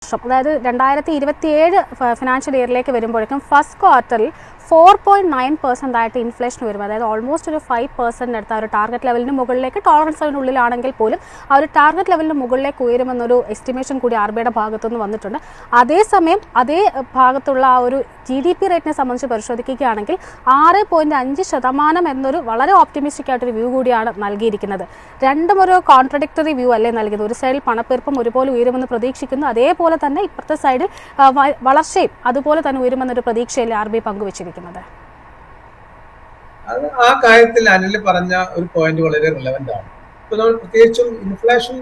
വർഷം, അതായത് 2027 ഫിനാൻഷ്യൽ ഇയറിലേക്ക് വരുമ്പോഴേക്കും ഫസ്റ്റ് ക്വാർട്ടറിൽ 4.9% ആയിട്ട് ഇൻഫ്ലേഷൻ വരും. അതായത് ഓൾമോസ്റ്റ് ഒരു 5% അടുത്ത ഒരു ടാർഗറ്റ് ലെവലിന് മുകളിലേക്ക്, ടോളറൻസ് ലെവലിനുള്ളിലാണെങ്കിൽ പോലും ആ ഒരു ടാർഗറ്റ് ലെവലിന് മുകളിലേക്ക് ഉയരുമെന്നൊരു എസ്റ്റിമേഷൻ കൂടി RBIയുടെ ഭാഗത്തുനിന്ന് വന്നിട്ടുണ്ട്. അതേസമയം അതേ ഭാഗത്തുള്ള ആ ഒരു GDP റേറ്റിനെ സംബന്ധിച്ച് പരിശോധിക്കുകയാണെങ്കിൽ 6.5% എന്നൊരു വളരെ ഓപ്റ്റിമിസ്റ്റിക് ആയിട്ടൊരു വ്യൂ കൂടിയാണ് നൽകിയിരിക്കുന്നത്. രണ്ടും ഒരു കോൺട്രഡിക്ടറി വ്യൂ അല്ലേ നൽകുന്നത്. ഒരു സൈഡിൽ പണപ്പെരുപ്പം ഒരുപോലെ ഉയരുമെന്ന് പ്രതീക്ഷിക്കുന്നു, അതേപോലെ തന്നെ ഇപ്പുറത്തെ സൈഡിൽ വളർച്ചയും അതുപോലെ തന്നെ ഉയരുമെന്നൊരു പ്രതീക്ഷയിൽ RBI പങ്കുവച്ചിരിക്കുന്നത്. ആ കാര്യത്തിൽ അനിൽ പറഞ്ഞ ഒരു പോയിന്റ് വളരെ റിലവന്റ് ആണ്. ഇപ്പൊ നമ്മൾ പ്രത്യേകിച്ചും ഇൻഫ്ലേഷൻ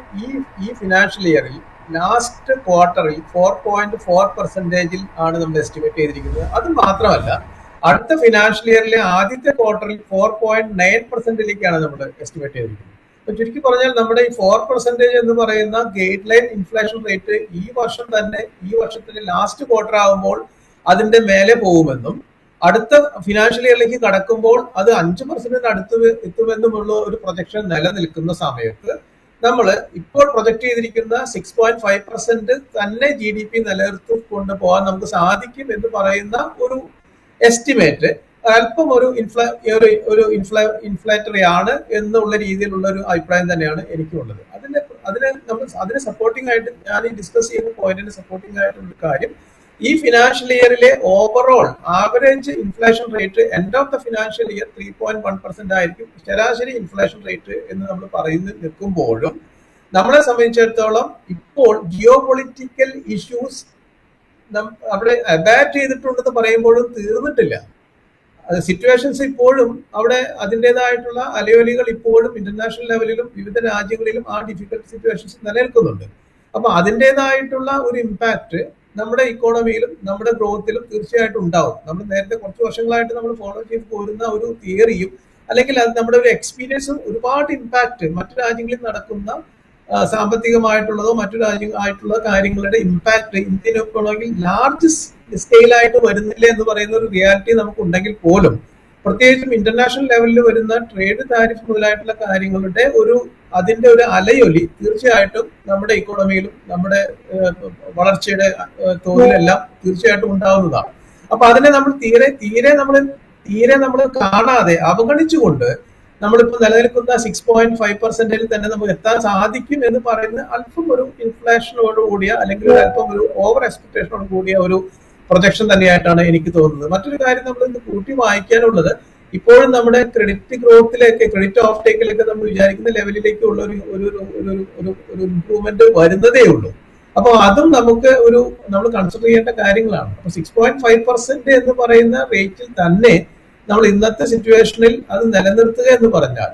ഈ ഫിനാൻഷ്യൽ ഇയറിൽ ലാസ്റ്റ് ക്വാർട്ടറിൽ 4.4% ആണ് നമ്മൾ എസ്റ്റിമേറ്റ് ചെയ്തിരിക്കുന്നത്. അത് മാത്രമല്ല, അടുത്ത ഫിനാൻഷ്യൽ ഇയറിലെ ആദ്യത്തെ ക്വാർട്ടറിൽ 4.9%ലേക്കാണ് നമ്മൾ എസ്റ്റിമേറ്റ് ചെയ്തിരിക്കുന്നത്. അപ്പൊ ചുരുക്കി പറഞ്ഞാൽ നമ്മുടെ ഈ 4% എന്ന് പറയുന്ന ഗൈഡ് ലൈൻ ഇൻഫ്ലേഷൻ റേറ്റ് ഈ വർഷം തന്നെ, ഈ വർഷത്തിന്റെ ലാസ്റ്റ് ക്വാർട്ടർ ആകുമ്പോൾ അതിന്റെ മേലെ പോകുമെന്നും അടുത്ത ഫിനാൻഷ്യൽ ഇയറിലേക്ക് കടക്കുമ്പോൾ അത് 5% അടുത്ത് എത്തുമെന്നുമുള്ള ഒരു പ്രൊജക്ഷൻ നിലനിൽക്കുന്ന സമയത്ത് നമ്മൾ ഇപ്പോൾ പ്രൊജക്ട് ചെയ്തിരിക്കുന്ന 6.5% തന്നെ GDP നിലനിർത്തി കൊണ്ടുപോകാൻ നമുക്ക് സാധിക്കും എന്ന് പറയുന്ന ഒരു എസ്റ്റിമേറ്റ് അല്പം ഒരു ഇൻഫ്ലേറ്ററി ആണ് എന്നുള്ള രീതിയിലുള്ള ഒരു അഭിപ്രായം തന്നെയാണ് എനിക്കുള്ളത്. അതിനെ സപ്പോർട്ടിംഗ് ആയിട്ട് ഞാൻ ഈ ഡിസ്കസ് ചെയ്യുന്ന പോയിന്റിന് സപ്പോർട്ടിംഗ് ആയിട്ടുള്ള കാര്യം, ഈ ഫിനാൻഷ്യൽ ഇയറിലെ overall average inflation rate end of the financial year 3.1% ആയിരിക്കും ശരാശരി ഇൻഫ്ലേഷൻ റേറ്റ് എന്ന് നമ്മൾ പറയുന്നത് നിൽക്കുമ്പോഴും നമ്മളെ സംബന്ധിച്ചിടത്തോളം ഇപ്പോൾ ജിയോ പൊളിറ്റിക്കൽ ഇഷ്യൂസ് അവിടെ അബാറ്റ് ചെയ്തിട്ടുണ്ടെന്ന് പറയുമ്പോഴും തീർന്നിട്ടില്ല. സിറ്റുവേഷൻസ് ഇപ്പോഴും അവിടെ അതിൻ്റെതായിട്ടുള്ള അലയൊലികൾ ഇപ്പോഴും ഇന്റർനാഷണൽ ലെവലിലും വിവിധ രാജ്യങ്ങളിലും ആ ഡിഫിക്കൽട്ട് സിറ്റുവേഷൻസ് നിലനിൽക്കുന്നുണ്ട്. അപ്പൊ അതിൻ്റെതായിട്ടുള്ള ഒരു ഇമ്പാക്ട് നമ്മുടെ ഇക്കോണമിയിലും നമ്മുടെ ഗ്രോത്തിലും തീർച്ചയായിട്ടും ഉണ്ടാവും. നമ്മൾ നേരത്തെ കുറച്ച് വർഷങ്ങളായിട്ട് നമ്മൾ ഫോളോ ചെയ്ത് പോരുന്ന ഒരു തിയറിയും അല്ലെങ്കിൽ അത് നമ്മുടെ ഒരു എക്സ്പീരിയൻസും ഒരുപാട് ഇമ്പാക്ട് മറ്റു രാജ്യങ്ങളിൽ നടക്കുന്ന സാമ്പത്തികമായിട്ടുള്ളതോ മറ്റു രാജ്യമായിട്ടുള്ള കാര്യങ്ങളുടെ ഇമ്പാക്ട് ഇന്ത്യൻ ഇക്കോണമിയിൽ ലാർജ് സ്കെയിലായിട്ട് വരുന്നില്ല എന്ന് പറയുന്ന ഒരു റിയാലിറ്റി നമുക്ക് ഉണ്ടെങ്കിൽ പോലും പ്രത്യേകിച്ചും ഇന്റർനാഷണൽ ലെവലിൽ വരുന്ന ട്രേഡ് താരിഫ് മുതലായിട്ടുള്ള കാര്യങ്ങളുടെ അതിന്റെ ഒരു അലയൊലി തീർച്ചയായിട്ടും നമ്മുടെ ഇക്കോണമിയിലും നമ്മുടെ വളർച്ചയുടെ തോതിലെല്ലാം തീർച്ചയായിട്ടും ഉണ്ടാവുന്നതാണ്. അപ്പൊ അതിനെ നമ്മൾ തീരെ നമ്മൾ കാണാതെ അവഗണിച്ചുകൊണ്ട് നമ്മളിപ്പോൾ നിലനിൽക്കുന്ന 6.5% തന്നെ നമുക്ക് എത്താൻ സാധിക്കും എന്ന് പറയുന്ന അല്പം ഒരു ഇൻഫ്ലേഷനോട് കൂടിയ അല്ലെങ്കിൽ അല്പം ഒരു ഓവർ എക്സ്പെക്ടേഷനോട് കൂടിയ ഒരു പ്രൊജക്ഷൻ തന്നെയായിട്ടാണ് എനിക്ക് തോന്നുന്നത്. മറ്റൊരു കാര്യം നമ്മൾ ഇന്ന് കൂട്ടി വായിക്കാനുള്ളത്, ഇപ്പോഴും നമ്മുടെ ക്രെഡിറ്റ് ഗ്രോത്തിലേക്ക്, ക്രെഡിറ്റ് ഓഫ് ടേക്കിലേക്ക് നമ്മൾ വിചാരിക്കുന്ന ലെവലിലേക്കുള്ള ഒരു ഇംപ്രൂവ്മെന്റ് വരുന്നതേ ഉള്ളൂ. അപ്പൊ അതും നമ്മൾ കൺസിഡർ ചെയ്യേണ്ട കാര്യങ്ങളാണ്. അപ്പൊ 6.5% എന്ന് പറയുന്ന റേറ്റിൽ തന്നെ നമ്മൾ ഇന്നത്തെ സിറ്റുവേഷനിൽ അത് നിലനിർത്തുക എന്ന് പറഞ്ഞാൽ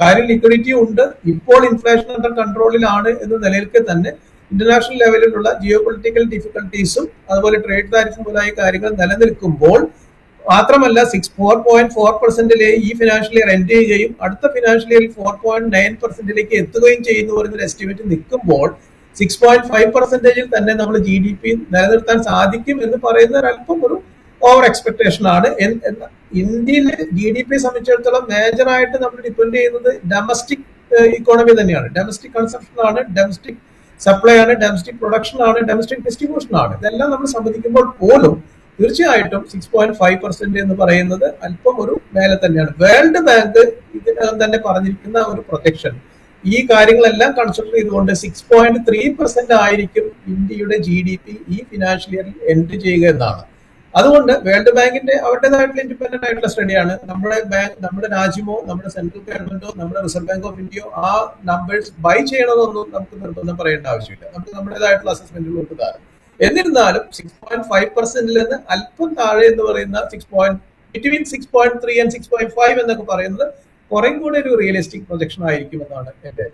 കാര്യം ലിക്വിഡിറ്റി ഉണ്ട്, ഇപ്പോൾ ഇൻഫ്ലേഷൻ അണ്ടർ കൺട്രോളിലാണ് എന്ന നിലയിലേക്ക് തന്നെ ഇന്റർനാഷണൽ ലെവലിലുള്ള ജിയോ പൊളിറ്റിക്കൽ ഡിഫിക്കൽട്ടീസും അതുപോലെ ട്രേഡ് താരിഫ് മുതലായ കാര്യങ്ങൾ നിലനിൽക്കുമ്പോൾ മാത്രമല്ല 4.4% ഈ ഫിനാൻഷ്യൽ ഇയർ എൻഡ് ചെയ്യുകയും അടുത്ത ഫിനാൻഷ്യൽ ഇയറിൽ 4.9%ലേക്ക് എത്തുകയും ചെയ്യുന്ന പറയുന്ന എസ്റ്റിമേറ്റ് നിൽക്കുമ്പോൾ 6.5%ൽ തന്നെ നമ്മൾ GDP നിലനിർത്താൻ സാധിക്കും എന്ന് പറയുന്ന ഒരല്പം ഒരു ഓവർ എക്സ്പെക്ടേഷൻ ആണ്. ഇന്ത്യയിലെ GDP സംബന്ധിച്ചിടത്തോളം മേജറായിട്ട് നമ്മൾ ഡിപ്പെൻഡ് ചെയ്യുന്നത് ഡൊമസ്റ്റിക് ഇക്കോണമി തന്നെയാണ്. ഡൊമസ്റ്റിക് കൺസംഷൻ ആണ്, ഡൊമസ്റ്റിക് സപ്ലൈ ആണ്, ഡൊമസ്റ്റിക് പ്രൊഡക്ഷൻ ആണ്, ഡൊമസ്റ്റിക് ഡിസ്ട്രിബ്യൂഷൻ ആണ്. ഇതെല്ലാം നമ്മൾ സംബന്ധിക്കുമ്പോൾ പോലും തീർച്ചയായിട്ടും 6.5% എന്ന് പറയുന്നത് അല്പം ഒരു മേലെ തന്നെയാണ്. വേൾഡ് ബാങ്ക് ഇതിനകം തന്നെ പറഞ്ഞിരിക്കുന്ന ഒരു പ്രൊജക്ഷൻ ഈ കാര്യങ്ങളെല്ലാം കൺസിഡർ ചെയ്തുകൊണ്ട് 6.3% ആയിരിക്കും ഇന്ത്യയുടെ GDP ഈ ഫിനാൻഷ്യൽ ഇയറിൽ എൻഡ് ചെയ്യുക എന്നാണ്. അതുകൊണ്ട് വേൾഡ് ബാങ്കിന്റെ അവരുടേതായിട്ടുള്ള ഇൻഡിപെൻഡന്റ് ആയിട്ടുള്ള സ്റ്റഡിയാണ്. നമ്മുടെ രാജ്യമോ നമ്മുടെ സെൻട്രൽ ഗവൺമെന്റോ നമ്മുടെ റിസർവ് ബാങ്ക് ഓഫ് ഇന്ത്യയോ ആ നമ്പേഴ്സ് ബൈ ചെയ്യണമെന്നൊന്നും നമുക്ക് നിർബന്ധം പറയേണ്ട ആവശ്യമില്ല. നമുക്ക് നമ്മുടേതായിട്ടുള്ള അസസ്മെന്റുകൾക്ക് താരം. എന്നിരുന്നാലും 6.5%ൽ നിന്ന് അല്പം താഴെ എന്ന് പറയുന്ന ബിറ്റ്വീൻ 6.3 and 6.5 എന്നൊക്കെ പറയുന്നത് കുറേ കൂടെ ഒരു റിയലിസ്റ്റിക് പ്രൊജക്ഷൻ ആയിരിക്കും എന്നാണ് എന്റെ